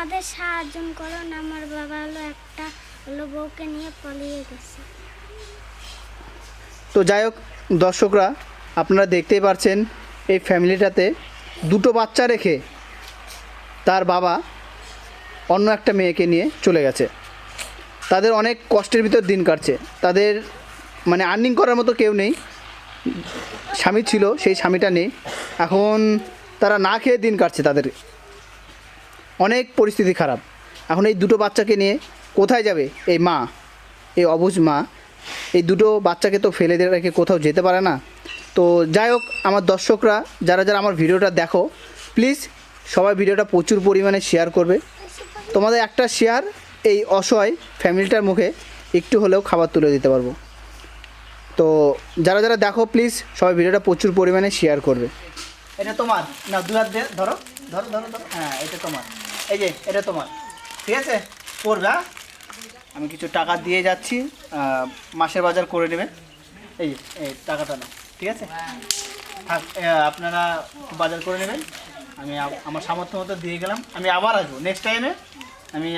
আমাদের সাহায্য করুন, আমার বাবা একটা বউকে নিয়ে পালিয়ে গেছে। তো যাই হোক দর্শকরা, আপনারা দেখতেই পাচ্ছেন এই ফ্যামিলিটাতে দুটো বাচ্চা রেখে তার বাবা অন্য একটা মেয়েকে নিয়ে চলে গেছে। তাদের অনেক কষ্টের ভিতর দিন কাটছে। তাদের মানে আর্নিং করার মতো কেউ নেই। স্বামী ছিল, সেই স্বামীটা নেই। এখন তারা না খেয়ে দিন কাটছে। তাদের অনেক পরিস্থিতি খারাপ। এখন এই দুটো বাচ্চাকে নিয়ে কোথায় যাবে এই মা, এই অবুঝ মা? এই দুটো বাচ্চাকে তো ফেলে দিয়ে রেখে কোথাও যেতে পারে না। তো যাই হোক, আমার দর্শকরা যারা যারা আমার ভিডিওটা দেখো, প্লিজ সবাই ভিডিওটা প্রচুর পরিমাণে শেয়ার করবে। তোমাদের একটা শেয়ার এই অসহায় ফ্যামিলিটার মুখে একটু হলেও খাবার তুলে দিতে পারবো। তো যারা যারা দেখো প্লিজ সবাই ভিডিওটা প্রচুর পরিমাণে শেয়ার করবে। এটা তোমার না, দু হাত দিয়ে ধরো ধরো ধরো ধরো। হ্যাঁ, এটা তোমার। এই যে এটা তোমার, ঠিক আছে? করবে। আমি কিছু টাকা দিয়ে যাচ্ছি, মাসের বাজার করে নেবেন। এই যে এই টাকাটা নাও, ঠিক আছে? থাক, আপনারা বাজার করে নেবেন। আমি আমার সামর্থ্য মতো দিয়ে গেলাম। আমি আবার আসবো নেক্সট টাইমে। আমি